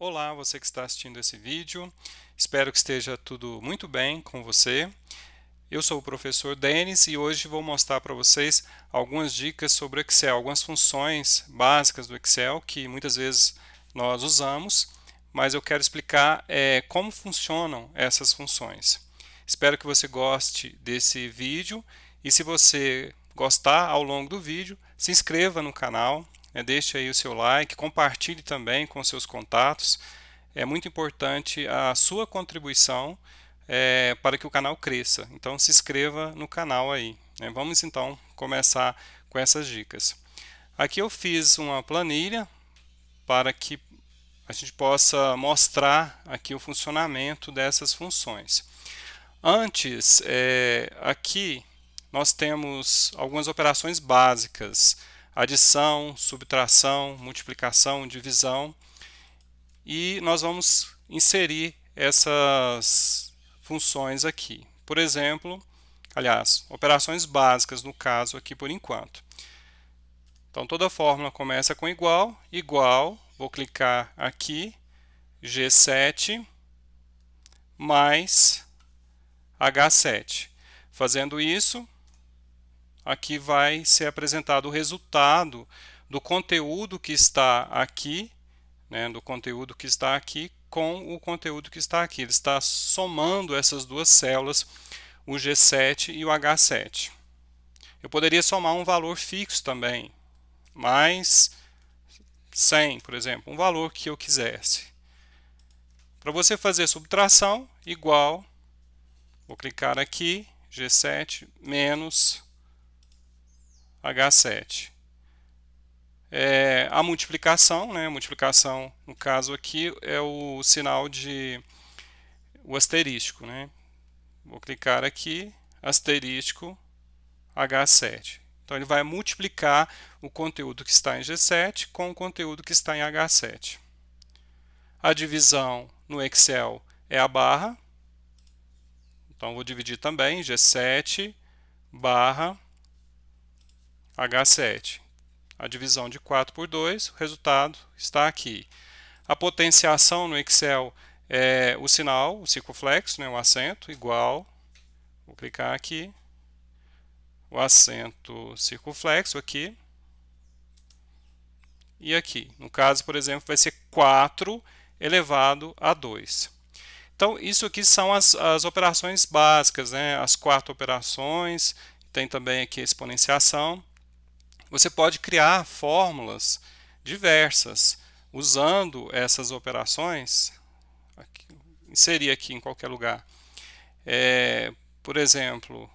Olá, você que está assistindo esse vídeo. Espero que esteja tudo muito bem com você. Eu sou o professor Denis e hoje vou mostrar para vocês algumas dicas sobre o Excel, algumas funções básicas do Excel que muitas vezes nós usamos, mas eu quero explicar como funcionam essas funções. Espero que você goste desse vídeo e se você gostar ao longo do vídeo, se inscreva no canal, deixe aí o seu like, compartilhe também com seus contatos. É muito importante a sua contribuição para que o canal cresça. Então se inscreva no canal aí. Vamos então começar com essas dicas. Aqui eu fiz uma planilha para que a gente possa mostrar aqui o funcionamento dessas funções. Antes, aqui nós temos algumas operações básicas: adição, subtração, multiplicação, divisão, e nós vamos inserir essas funções aqui. Por exemplo, aliás, operações básicas no caso aqui por enquanto. Então toda fórmula começa com igual, igual, vou clicar aqui, G7 mais H7. Fazendo isso, aqui vai ser apresentado o resultado do conteúdo que está aqui, do conteúdo que está aqui com o conteúdo que está aqui. Ele está somando essas duas células, o G7 e o H7. Eu poderia somar um valor fixo também, mais 100, por exemplo, um valor que eu quisesse. Para você fazer subtração, igual, vou clicar aqui, G7 menos H7. A multiplicação, a multiplicação no caso aqui é o sinal de o asterístico, Vou clicar aqui, asterístico H7. Então ele vai multiplicar o conteúdo que está em G7 com o conteúdo que está em H7. A divisão no Excel é a barra. Então vou dividir também G7 barra H7. A divisão de 4 por 2, o resultado está aqui. A potenciação no Excel é o sinal, o circunflexo, o acento, igual. Vou clicar aqui. O acento circunflexo aqui. E aqui. No caso, por exemplo, vai ser 4 elevado a 2. Então, isso aqui são as operações básicas, as 4 operações. Tem também aqui a exponenciação. Você pode criar fórmulas diversas usando essas operações, inserir aqui em qualquer lugar. Por exemplo,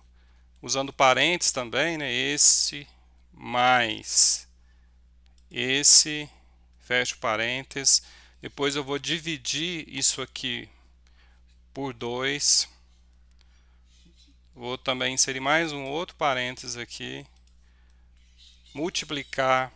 usando parênteses também, esse mais esse, fecho parênteses. Depois eu vou dividir isso aqui por 2. Vou também inserir mais um outro parênteses aqui. Multiplicar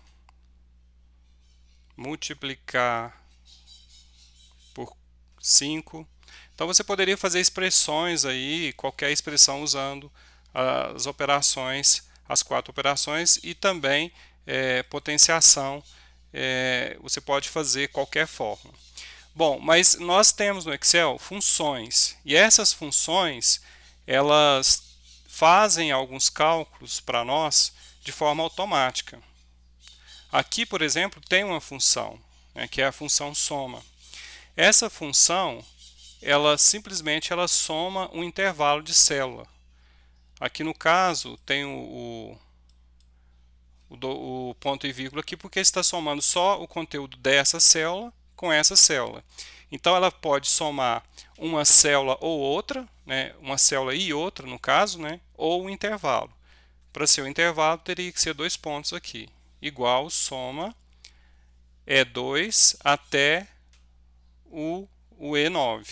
por 5. Então você poderia fazer expressões aí, qualquer expressão usando as operações, as 4 operações, e também potenciação, você pode fazer qualquer fórmula. Bom, mas nós temos no Excel funções, e essas funções elas fazem alguns cálculos para nós de forma automática. Aqui, por exemplo, tem uma função, que é a função soma. Essa função, ela simplesmente soma um intervalo de célula. Aqui no caso tem o ponto e vírgula aqui porque está somando só o conteúdo dessa célula com essa célula. Então ela pode somar uma célula ou outra, uma célula e outra no caso, ou um intervalo. Para ser o intervalo teria que ser 2 pontos aqui, igual soma E2 até o E9,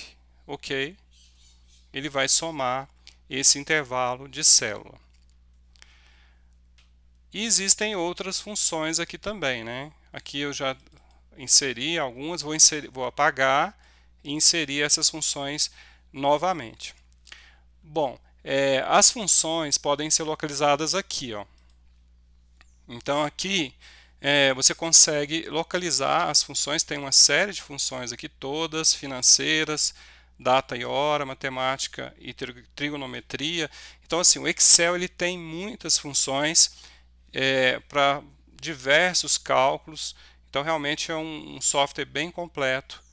ok? Ele vai somar esse intervalo de célula. E existem outras funções aqui também, Aqui eu já inseri algumas, vou apagar e inserir essas funções novamente. Bom, as funções podem ser localizadas aqui, ó. Então aqui você consegue localizar as funções. Tem uma série de funções aqui, todas financeiras, data e hora, matemática e trigonometria. Então, assim, o Excel ele tem muitas funções para diversos cálculos. Então, realmente é um software bem completo.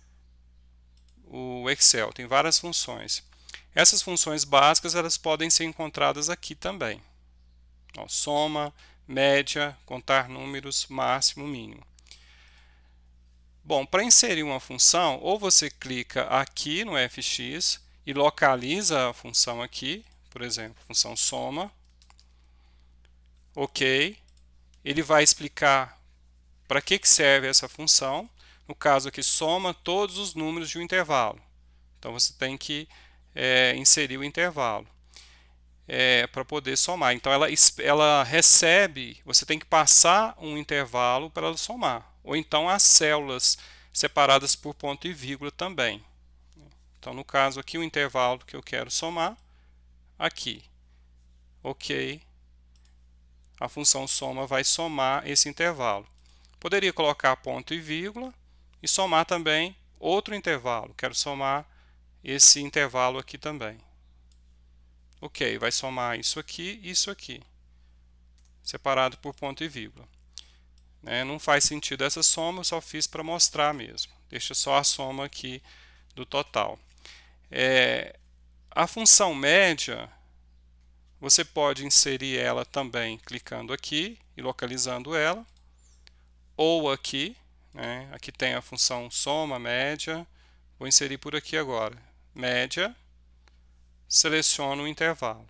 O Excel tem várias funções. Essas funções básicas elas podem ser encontradas aqui também. Ó, soma, média, contar números, máximo, mínimo. Bom, para inserir uma função, ou você clica aqui no fx e localiza a função aqui, por exemplo, função soma. Ok. Ele vai explicar para que serve essa função. No caso aqui, soma todos os números de um intervalo. Então você tem que inserir o intervalo para poder somar. Então ela recebe, você tem que passar um intervalo para ela somar. Ou então as células separadas por ponto e vírgula também. Então no caso aqui o intervalo que eu quero somar, aqui. Ok. A função soma vai somar esse intervalo. Poderia colocar ponto e vírgula e somar também outro intervalo. Quero somar esse intervalo aqui também. Ok, vai somar isso aqui e isso aqui, separado por ponto e vírgula. Não faz sentido essa soma, eu só fiz para mostrar mesmo. Deixa só a soma aqui do total. A função média, você pode inserir ela também clicando aqui e localizando ela, ou aqui, aqui tem a função soma, média, vou inserir por aqui agora, média, seleciono o intervalo.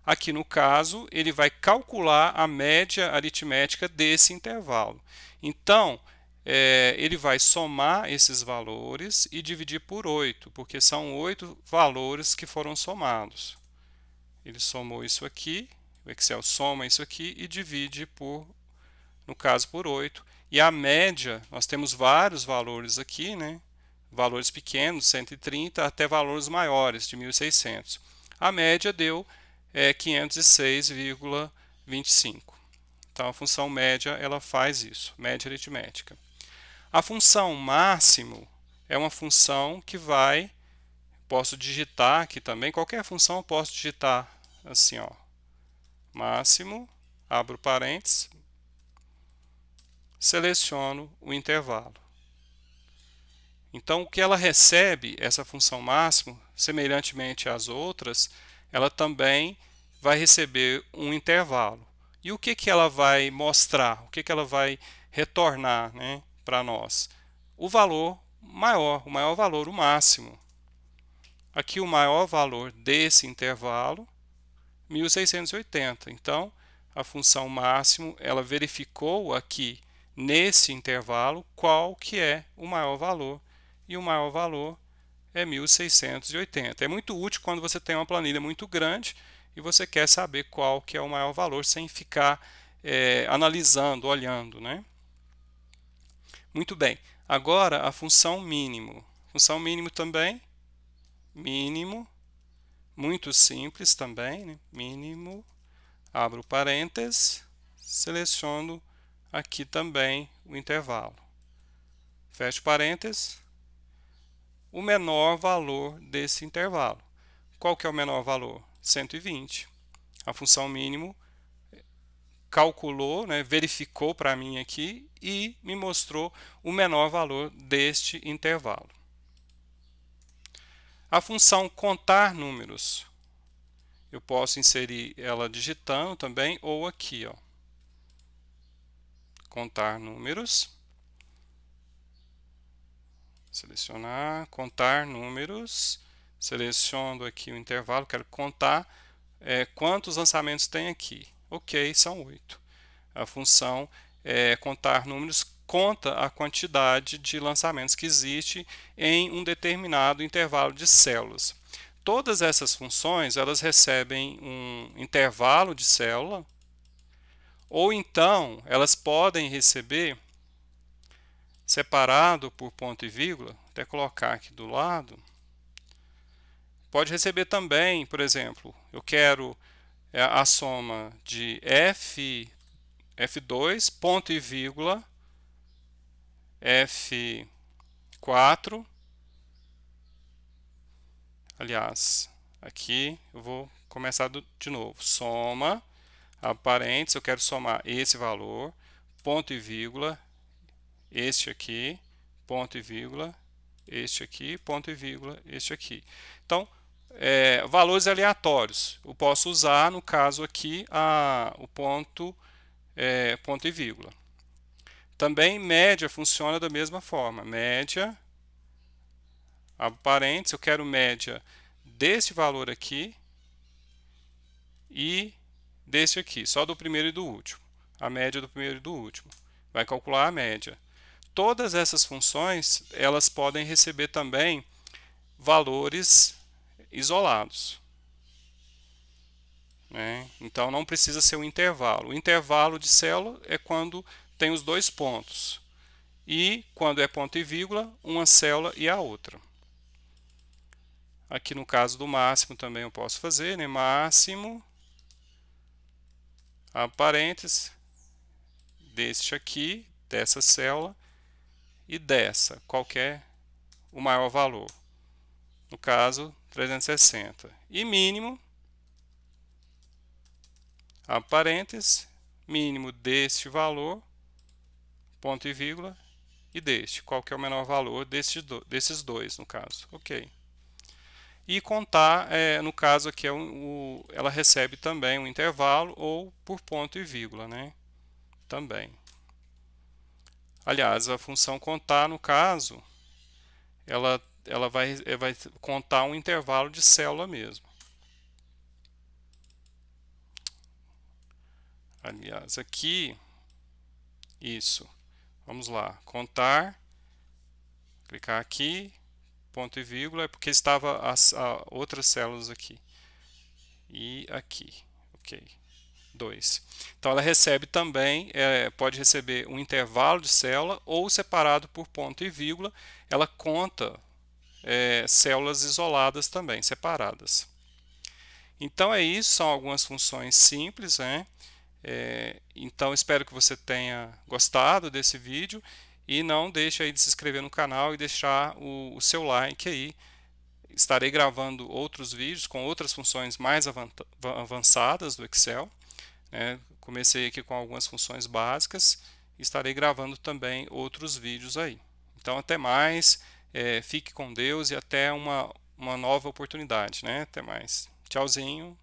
Aqui no caso, ele vai calcular a média aritmética desse intervalo. Então, ele vai somar esses valores e dividir por 8, porque são 8 valores que foram somados. Ele somou isso aqui, o Excel soma isso aqui e divide por, no caso, por 8. E a média, nós temos vários valores aqui, valores pequenos, 130, até valores maiores, de 1.600. A média deu 506,25. Então a função média ela faz isso, média aritmética. A função máximo é uma função que posso digitar aqui também, qualquer função eu posso digitar assim, ó, máximo, abro parênteses, seleciono o intervalo. Então o que ela recebe, essa função máximo, semelhantemente às outras, ela também vai receber um intervalo. E o que ela vai mostrar? O que ela vai retornar para nós? O valor maior, o maior valor, o máximo. Aqui o maior valor desse intervalo, 1.680. Então, a função máximo, ela verificou aqui nesse intervalo qual que é o maior valor. E o maior valor é 1.680. É muito útil quando você tem uma planilha muito grande e você quer saber qual que é o maior valor sem ficar analisando, olhando, Muito bem. Agora a função mínimo. Função mínimo também, mínimo, muito simples também, mínimo, abro parênteses, seleciono aqui também o intervalo. Fecho parênteses, o menor valor desse intervalo. Qual que é o menor valor? 120. A função mínimo calculou, verificou para mim aqui e me mostrou o menor valor deste intervalo. A função contar números, eu posso inserir ela digitando também ou aqui, ó, contar números, selecionar, contar números, seleciono aqui o intervalo, quero contar quantos lançamentos tem aqui. Ok, são 8. A função contar números conta a quantidade de lançamentos que existe em um determinado intervalo de células. Todas essas funções elas recebem um intervalo de célula, ou então elas podem receber separado por ponto e vírgula, até colocar aqui do lado. Pode receber também, por exemplo, eu quero a soma de f F2, ponto e vírgula, F4, aliás, aqui eu vou começar de novo, soma, parênteses, eu quero somar esse valor, ponto e vírgula, este aqui, ponto e vírgula, este aqui, ponto e vírgula, este aqui. Então, valores aleatórios, eu posso usar, no caso aqui, o ponto e vírgula. Também média funciona da mesma forma. Média, parênteses, eu quero média deste valor aqui e deste aqui, só do primeiro e do último. A média do primeiro e do último. Vai calcular a média. Todas essas funções, elas podem receber também valores isolados. Então, não precisa ser um intervalo. O intervalo de célula é quando tem os dois pontos. E, quando é ponto e vírgula, uma célula e a outra. Aqui no caso do máximo também eu posso fazer, né? Máximo, parênteses, deste aqui, dessa célula, e dessa, qualquer o maior valor. No caso, 360. E mínimo, parênteses, mínimo deste valor, ponto e vírgula, e deste, qual que é o menor valor desses dois, no caso. Ok. E contar, no caso aqui, ela recebe também um intervalo ou por ponto e vírgula, né? Também. Aliás, a função contar, no caso, ela vai contar um intervalo de célula mesmo. Aliás, aqui, isso. Vamos lá, contar, clicar aqui, ponto e vírgula, é porque estava as outras células aqui. E aqui, ok. 2. Então, ela recebe também, pode receber um intervalo de célula ou separado por ponto e vírgula. Ela conta células isoladas também, separadas. Então, é isso. São algumas funções simples, né? Então, espero que você tenha gostado desse vídeo e não deixe aí de se inscrever no canal e deixar o seu like aí. Estarei gravando outros vídeos com outras funções mais avançadas do Excel. Comecei aqui com algumas funções básicas e estarei gravando também outros vídeos aí. Então, até mais, fique com Deus e até uma nova oportunidade, né? Até mais. Tchauzinho.